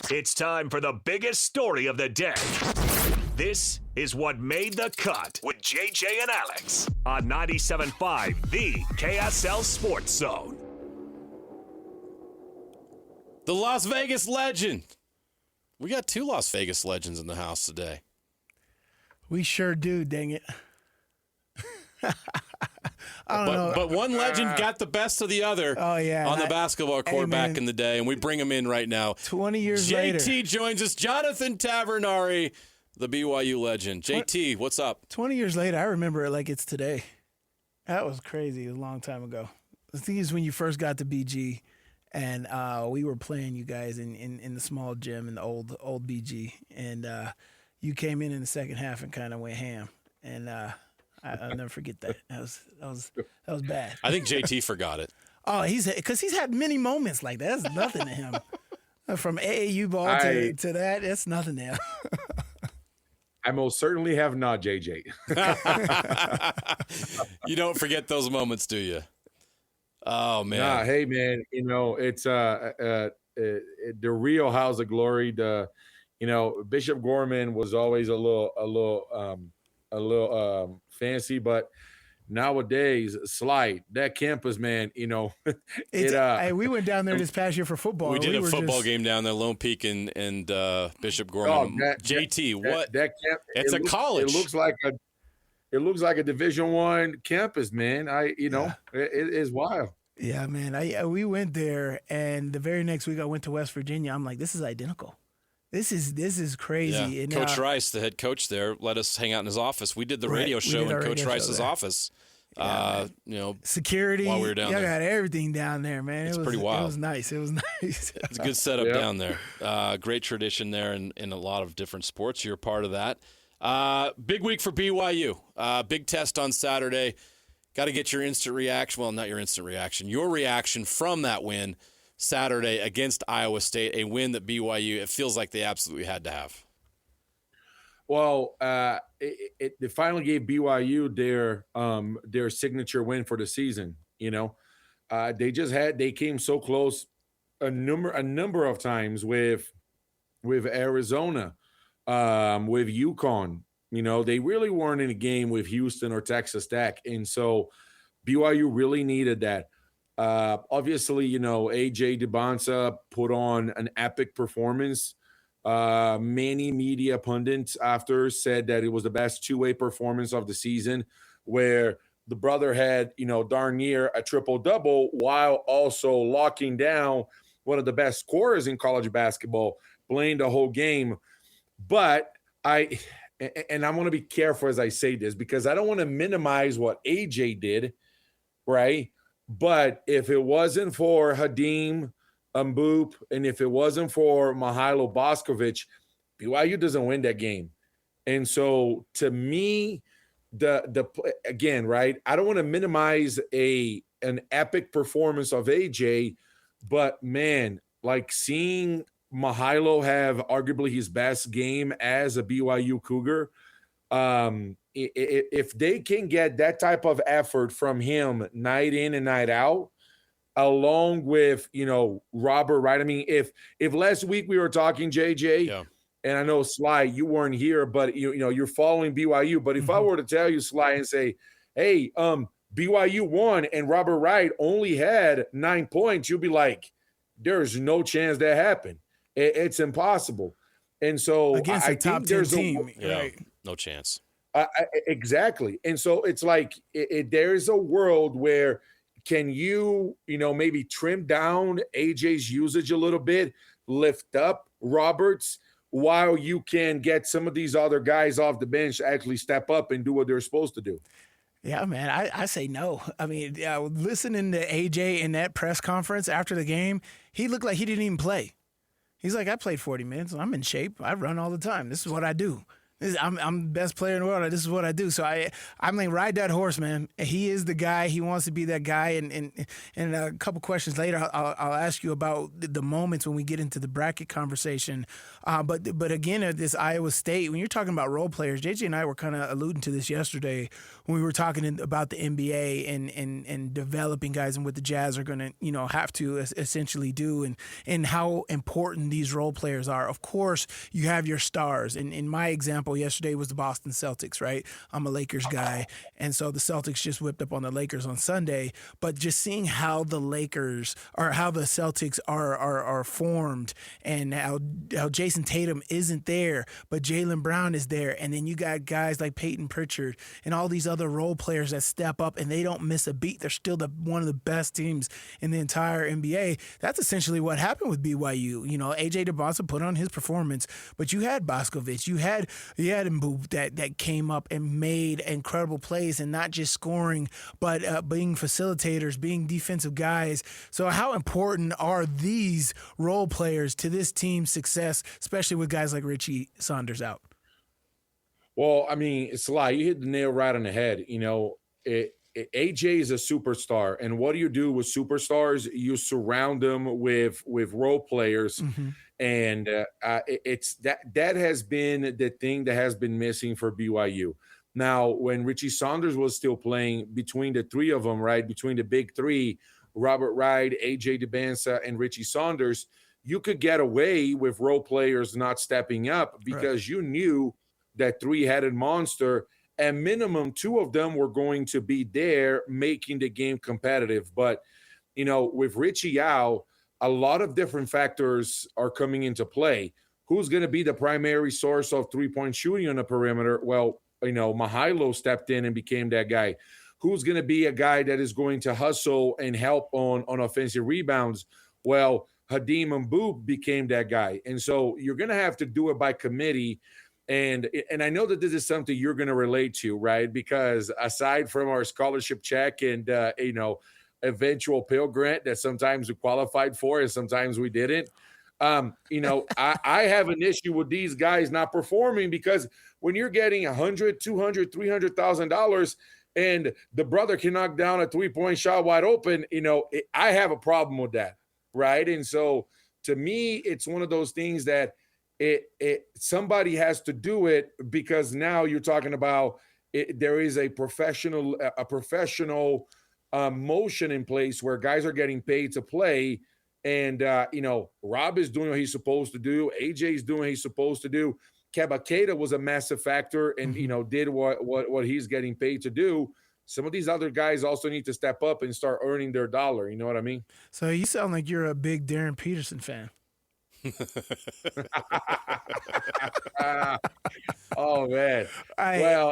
It's time for the biggest story of the day. This is What Made the Cut with JJ and Alex on 97.5, the KSL Sports Zone. The Las Vegas legend. We got two Las Vegas legends in the house today. We sure do, dang it. I don't know. But one legend got the best of the other on the basketball court back in the day, and we bring him in right now. 20 years later. JT joins us. Jonathan Tavernari, the BYU legend. JT, what's up? 20 years later, I remember it like it's today. That was crazy. It was a long time ago. The thing is, when you first got to BG, and we were playing you guys in the small gym in the old BG, and you came in the second half and kind of went ham, and I'll never forget that. That was bad. I think JT forgot it. Oh, because he's had many moments like that. That's nothing to him. From AAU ball to that, that's nothing to him. I most certainly have not, JJ. You don't forget those moments, do you? Oh man. Nah, hey man, it's the real house of glory. Bishop Gorman was always a little fancy, but nowadays, Slide, that campus, man, hey, we went down there this past year for football. We did a football game down there, Lone Peak and Bishop Gorman. JT, what? That camp, it's a college. It looks like a Division I campus, man. It is wild. Yeah, man. We went there, and the very next week I went to West Virginia. I'm like, this is identical. This is crazy. Yeah. And, Coach Rice, the head coach there, let us hang out in his office. We did the radio show in Coach Rice's office. Security. While we were down there. Y'all got everything down there, man. It's pretty wild. It was nice. It's a good setup down there. Great tradition there in a lot of different sports. You're a part of that. Big week for BYU. Big test on Saturday. Got to get your instant reaction. Well, not your instant reaction. Your reaction from that win Saturday against Iowa State, a win that BYU, it feels like they absolutely had to have. Well, they finally gave BYU their signature win for the season. They came so close a number of times with Arizona, with UConn. They really weren't in a game with Houston or Texas Tech, and so BYU really needed that. Obviously, AJ DeBonsa put on an epic performance. Many media pundits after said that it was the best two-way performance of the season, where the brother had, darn near a triple-double while also locking down one of the best scorers in college basketball, playing the whole game. But I want to be careful as I say this, because I don't want to minimize what AJ did, right? But if it wasn't for Hadim Boop, and if it wasn't for Mihailo Boskovic, BYU doesn't win that game. And so to me, again, right, I don't want to minimize an epic performance of AJ, but man, like seeing Mihailo have arguably his best game as a BYU Cougar, if they can get that type of effort from him night in and night out, along with, Robert, right? I mean, if last week we were talking, JJ, and I know, Sly, you weren't here, but, you're following BYU. But if I were to tell you, Sly, and say, hey, BYU won and Robert Wright only had 9 points, you'll be like, there's no chance that happened. It's impossible. And so against a top 10 team, right? No chance. Exactly. And so it's like there's a world where can you, maybe trim down AJ's usage a little bit, lift up Roberts, while you can get some of these other guys off the bench to actually step up and do what they're supposed to do. Yeah, man, I say no. I mean, listening to AJ in that press conference after the game, he looked like he didn't even play. He's like, I played 40 minutes. I'm in shape. I run all the time. This is what I do. I'm the best player in the world. This is what I do. So I'm like, ride that horse, man. He is the guy. He wants to be that guy. And a couple questions later, I'll ask you about the moments when we get into the bracket conversation. But again, at this Iowa State, when you're talking about role players, JJ and I were kind of alluding to this yesterday when we were talking about the NBA and developing guys and what the Jazz are going to, have to essentially do and how important these role players are. Of course, you have your stars. And in my example, yesterday was the Boston Celtics, right? I'm a Lakers guy, and so the Celtics just whipped up on the Lakers on Sunday. But just seeing how the Lakers or how the Celtics are formed, and how Jason Tatum isn't there, but Jaylen Brown is there, and then you got guys like Peyton Pritchard and all these other role players that step up and they don't miss a beat. They're still one of the best teams in the entire NBA. That's essentially what happened with BYU. AJ DeBosa put on his performance, but you had Boscovich, you had Mboop that came up and made incredible plays, and not just scoring, but being facilitators, being defensive guys. So how important are these role players to this team's success, especially with guys like Richie Saunders out? Well, I mean, Salah, you hit the nail right on the head. AJ is a superstar, and what do you do with superstars? You surround them with role players. Mm-hmm. And it's that has been the thing that has been missing for BYU. Now, when Richie Saunders was still playing, between the three of them, right, between the big three, Robert Wright, AJ DeBansa, and Richie Saunders, you could get away with role players not stepping up because you knew that three-headed monster, at minimum, two of them were going to be there making the game competitive. But, with Richie out, a lot of different factors are coming into play. Who's going to be the primary source of three-point shooting on the perimeter? Well, Mihailo stepped in and became that guy. Who's going to be a guy that is going to hustle and help on offensive rebounds? Well, Hadim Mboop became that guy. And so you're going to have to do it by committee. And I know that this is something you're going to relate to, right? Because aside from our scholarship check and, eventual Pell Grant that sometimes we qualified for and sometimes we didn't. I have an issue with these guys not performing, because when you're getting $100,000, $200,000, $300,000 and the brother can knock down a 3-point shot wide open, I have a problem with that, right? And so to me, it's one of those things that somebody has to do it, because now you're talking about there is a professional motion in place where guys are getting paid to play. And, Rob is doing what he's supposed to do. AJ is doing what he's supposed to do. Kebaketa was a massive factor and, did what he's getting paid to do. Some of these other guys also need to step up and start earning their dollar. You know what I mean? So you sound like you're a big Darren Peterson fan. Oh man!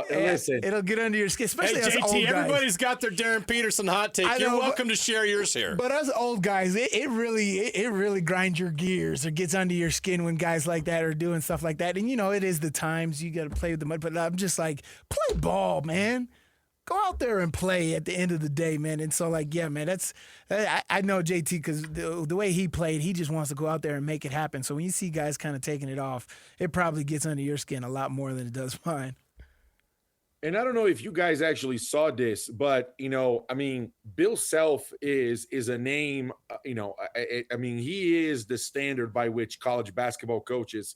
Listen, it'll get under your skin, especially as JT, old guys. Everybody's got their Darren Peterson hot take. You're welcome to share yours here. But us old guys, it really grinds your gears or gets under your skin when guys like that are doing stuff like that. And it is the times you got to play with the mud. But I'm just like, play ball, man. Go out there and play at the end of the day, man. And so, man, I know JT, because the way he played, he just wants to go out there and make it happen. So when you see guys kind of taking it off, it probably gets under your skin a lot more than it does mine. And I don't know if you guys actually saw this, but, Bill Self is a name, he is the standard by which college basketball coaches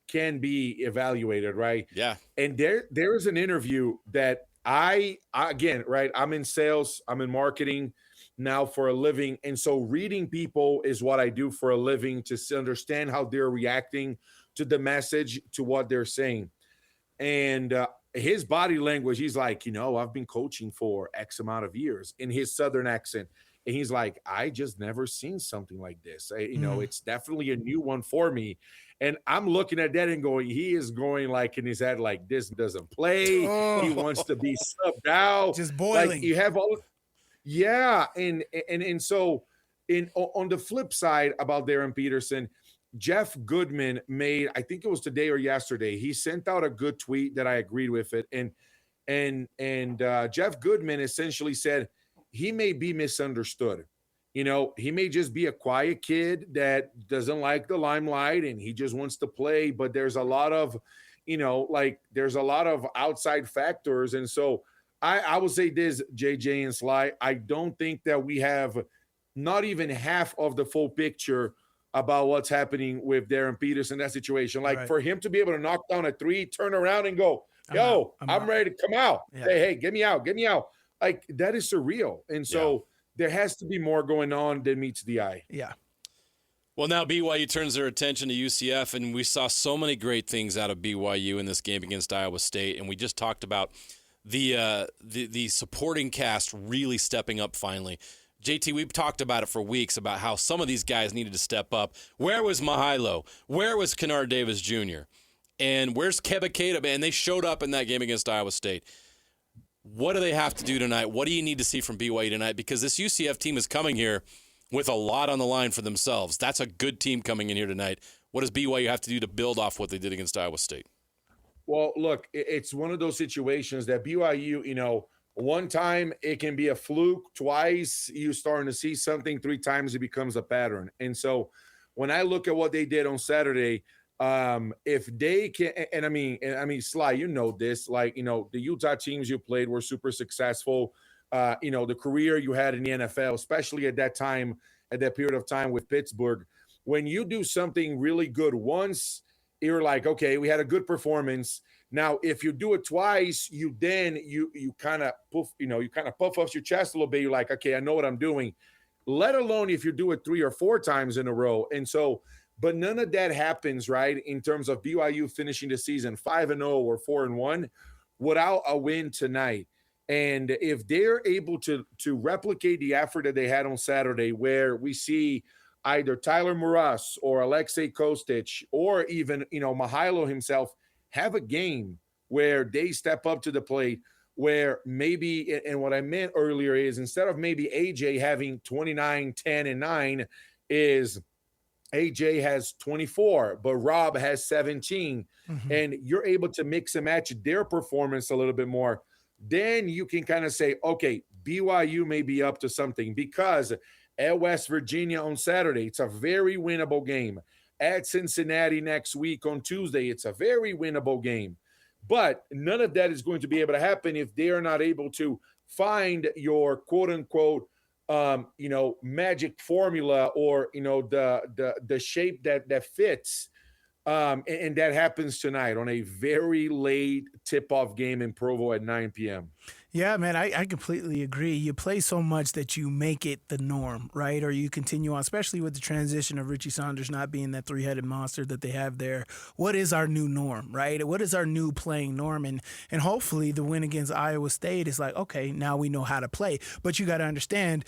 can be evaluated, right? Yeah. And there is an interview that I'm in sales, I'm in marketing now for a living. And so reading people is what I do for a living, to understand how they're reacting to the message, to what they're saying. And his body language, he's like, I've been coaching for X amount of years, in his Southern accent. And he's like, I just never seen something like this. It's definitely a new one for me. And I'm looking at that and going, he is going like in his head, like, this doesn't play. Oh. He wants to be subbed out. Just boiling. Like, you have all, yeah. And so on the flip side about Darren Peterson, Jeff Goodman made, I think it was today or yesterday, he sent out a good tweet that I agreed with it. And Jeff Goodman essentially said he may be misunderstood. He may just be a quiet kid that doesn't like the limelight and he just wants to play. But there's a lot of, like there's a lot of outside factors. And so I would say this, JJ and Sly, I don't think that we have not even half of the full picture about what's happening with Darren Peters in that situation. Like for him to be able to knock down a three, turn around and go, I'm ready to come out. Yeah. Hey, get me out. Like that is surreal. And so there has to be more going on than meets the eye. Yeah. Well, now BYU turns their attention to UCF, and we saw so many great things out of BYU in this game against Iowa State, and we just talked about the supporting cast really stepping up finally. JT, we've talked about it for weeks about how some of these guys needed to step up. Where was Mihailo? Where was Kennard Davis Jr.? And where's Keba Keita? And they showed up in that game against Iowa State. What do they have to do tonight? What do you need to see from BYU tonight? Because this UCF team is coming here with a lot on the line for themselves. That's a good team coming in here tonight. What does BYU have to do to build off what they did against Iowa State? Well, look, it's one of those situations that BYU, one time it can be a fluke, twice you're starting to see something, three times it becomes a pattern. And so when I look at what they did on Saturday, if they can, and I mean, Sly, you know this, like, the Utah teams you played were super successful. The career you had in the NFL, especially at that time, at that period of time with Pittsburgh, when you do something really good once, you're like, okay, we had a good performance. Now, if you do it twice, you kind of puff off your chest a little bit. You're like, okay, I know what I'm doing. Let alone if you do it 3 or 4 times in a row. And so, but none of that happens, right, in terms of BYU finishing the season 5-0 or 4-1 without a win tonight. And if they're able to replicate the effort that they had on Saturday, where we see either Tyler Moroz or Alexei Kostic or even, Mihailo himself have a game where they step up to the plate, where maybe, and what I meant earlier is instead of maybe AJ having 29, 10, and 9, is AJ has 24, but Rob has 17, and you're able to mix and match their performance a little bit more. Then you can kind of say, okay, BYU may be up to something, because at West Virginia on Saturday, it's a very winnable game. At Cincinnati next week on Tuesday, it's a very winnable game. But none of that is going to be able to happen if they are not able to find your quote unquote, magic formula, or, the shape that fits. And that happens tonight on a very late tip-off game in Provo at 9 p.m. Yeah, man, I completely agree. You play so much that you make it the norm, right? Or you continue on, especially with the transition of Richie Saunders not being that three-headed monster that they have there. What is our new norm, right? What is our new playing norm? And hopefully the win against Iowa State is like, okay, now we know how to play. But you got to understand,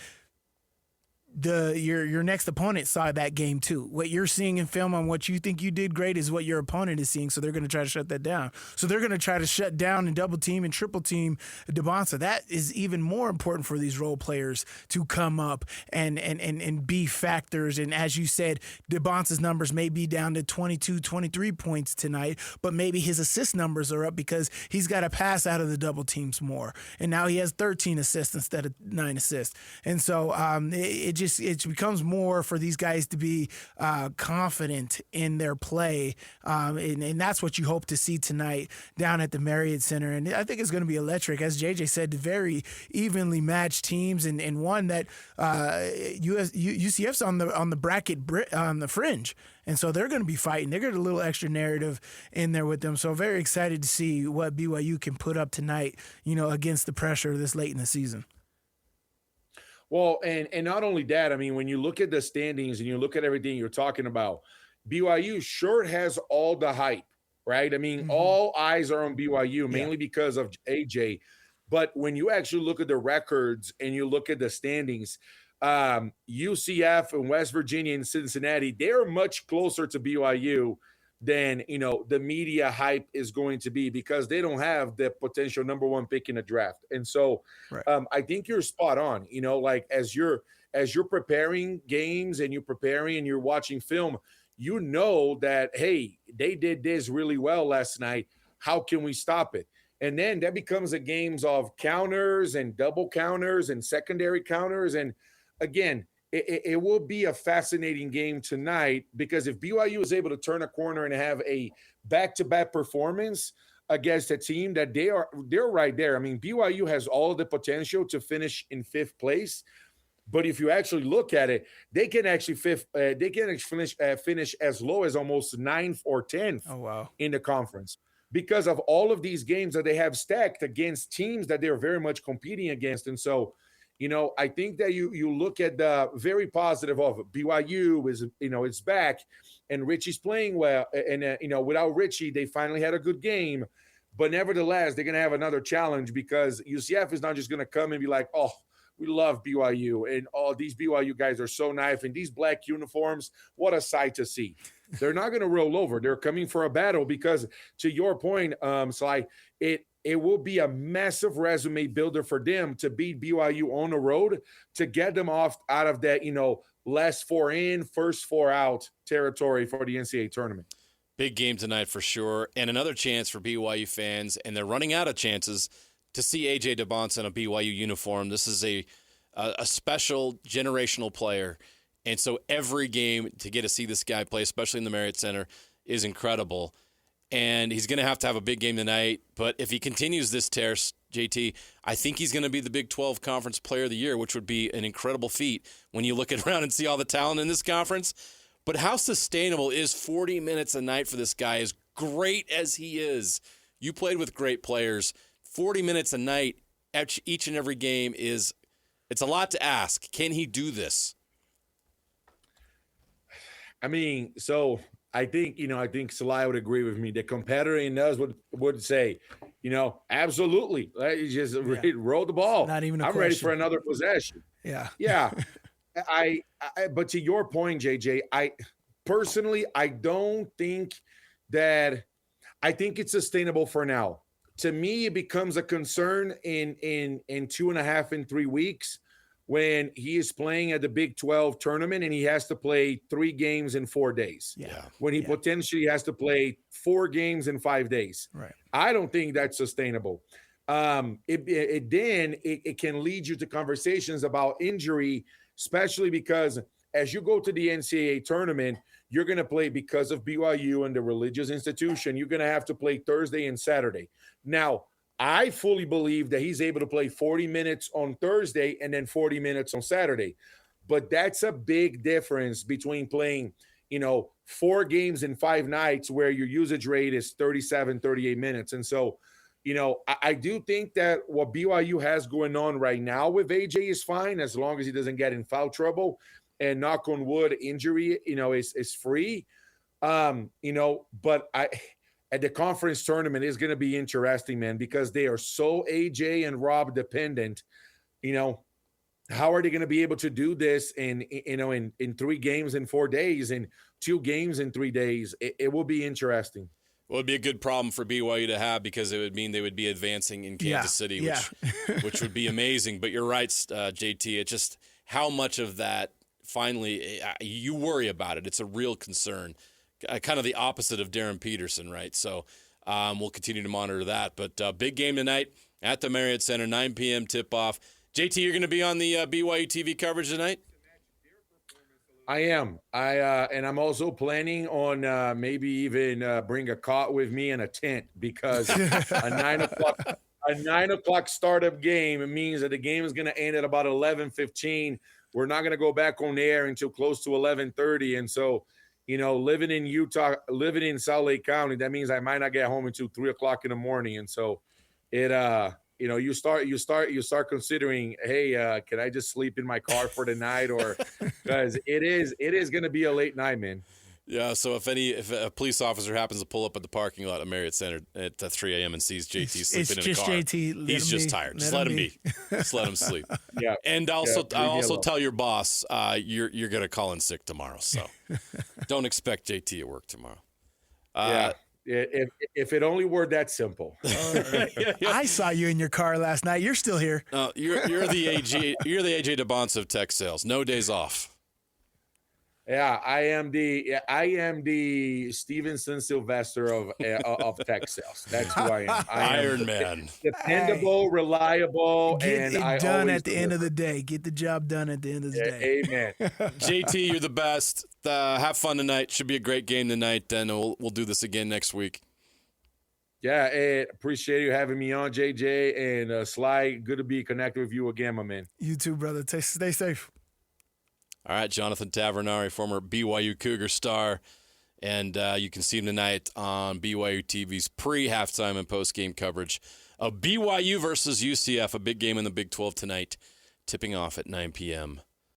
your next opponent saw that game too. What you're seeing in film on what you think you did great is what your opponent is seeing, so they're going to try to shut that down. So they're going to try to shut down and double team and triple team DeBonsa. That is even more important for these role players to come up and be factors. And as you said, DeBonsa's numbers may be down to 22, 23 points tonight, but maybe his assist numbers are up because he's got to pass out of the double teams more. And now he has 13 assists instead of 9 assists. And so it becomes more for these guys to be confident in their play, and that's what you hope to see tonight down at the Marriott Center. And I think it's going to be electric, as JJ said, very evenly matched teams, and one that UCF's on the bracket on the fringe, and so they're going to be fighting. They're going to get a little extra narrative in there with them. So very excited to see what BYU can put up tonight, against the pressure this late in the season. Well, and not only that, I mean, when you look at the standings and you look at everything you're talking about, BYU sure has all the hype, right? I mean, all eyes are on BYU, mainly because of AJ. But when you actually look at the records and you look at the standings, UCF and West Virginia and Cincinnati, they're much closer to BYU than, the media hype is going to be, because they don't have the potential number 1 pick in the draft. And so I think you're spot on, like as you're preparing games and you're watching film, that, hey, they did this really well last night. How can we stop it? And then that becomes a games of counters and double counters and secondary counters. And again, it will be a fascinating game tonight, because if BYU is able to turn a corner and have a back-to-back performance against a team that they're right there. I mean, BYU has all the potential to finish in 5th place, but if you actually look at it, they can actually finish as low as almost 9th or 10th in the conference, because of all of these games that they have stacked against teams that they're very much competing against. And so, I think that you look at the very positive of BYU is, it's back and Richie's playing well. And, without Richie, they finally had a good game. But nevertheless, they're going to have another challenge, because UCF is not just going to come and be like, oh, we love BYU. And all these BYU guys are so nice. And these black uniforms, what a sight to see. They're not going to roll over. They're coming for a battle, because to your point, Sly, it will be a massive resume builder for them to beat BYU on the road, to get them out of that, last 4 in, first 4 out territory for the NCAA tournament. Big game tonight for sure, and another chance for BYU fans, and they're running out of chances to see A.J. DeBonce in a BYU uniform. This is a special generational player, and so every game to get to see this guy play, especially in the Marriott Center, is incredible. And he's going to have a big game tonight. But if he continues this tear, JT, I think he's going to be the Big 12 Conference Player of the Year, which would be an incredible feat when you look around and see all the talent in this conference. But how sustainable is 40 minutes a night for this guy, as great as he is? You played with great players. 40 minutes a night each and every game it's a lot to ask. Can he do this? I mean, so I think Salai would agree with me. The competitor in us would say, absolutely. You just roll the ball. Not even a I'm question. ready for another possession. Yeah. Yeah. I but to your point, JJ, I personally, I don't think that – I think it's sustainable for now. To me, it becomes a concern in 2.5 and 3 weeks when he is playing at the Big 12 tournament and he has to play 3 games in 4 days. Yeah. When he potentially has to play 4 games in 5 days. Right. I don't think that's sustainable. It can lead you to conversations about injury, especially because as you go to the NCAA tournament, you're going to play, because of BYU and the religious institution, you're going to have to play Thursday and Saturday. Now, I fully believe that he's able to play 40 minutes on Thursday and then 40 minutes on Saturday. But that's a big difference between playing, 4 games in 5 nights where your usage rate is 37, 38 minutes. And so, I do think that what BYU has going on right now with AJ is fine, as long as he doesn't get in foul trouble and, knock on wood, injury, is free. But at the conference tournament is going to be interesting, man, because they are so AJ and Rob dependent. How are they going to be able to do this in 3 games in 4 days and 2 games in 3 days? It will be interesting. Well, it'd be a good problem for BYU to have, because it would mean they would be advancing in Kansas City, which would be amazing. But you're right, JT. It's just how much of that finally you worry about it. It's a real concern. Kind of the opposite of Darren Peterson, right? So we'll continue to monitor that. But big game tonight at the Marriott Center, 9 p.m. tip-off. JT, you're going to be on the BYU TV coverage tonight? I am. And I'm also planning on maybe even bring a cot with me and a tent, because a 9 o'clock startup game means that the game is going to end at about 11:15. We're not going to go back on air until close to 11:30, and so living in Utah, living in Salt Lake County, that means I might not get home until 3 o'clock in the morning, and so it you start considering, hey, can I just sleep in my car for the night, or because it is going to be a late night, man. Yeah, so if a police officer happens to pull up at the parking lot at Marriott Center at 3 a.m. and sees JT sleeping in a car, JT, he's just tired. Just let him be. Just let him sleep. Yeah. And I'll also tell your boss you're going to call in sick tomorrow, so don't expect JT at work tomorrow. Yeah. If it only were that simple. I saw you in your car last night. You're still here. No, you're the AJ DeBonce of tech sales. No days off. Yeah, I am the Stevenson Sylvester of tech sales. That's who I am. Iron Man. Dependable, reliable, Get and it I done always at the end of the day. Get the job done at the end of the day. Amen. JT, you're the best. Have fun tonight. Should be a great game tonight, and we'll do this again next week. Yeah, appreciate you having me on, JJ, and Sly. Good to be connected with you again, my man. You too, brother. Stay safe. All right, Jonathan Tavernari, former BYU Cougar star, and you can see him tonight on BYU TV's pre-halftime and post-game coverage of BYU versus UCF, a big game in the Big 12 tonight, tipping off at 9 p.m.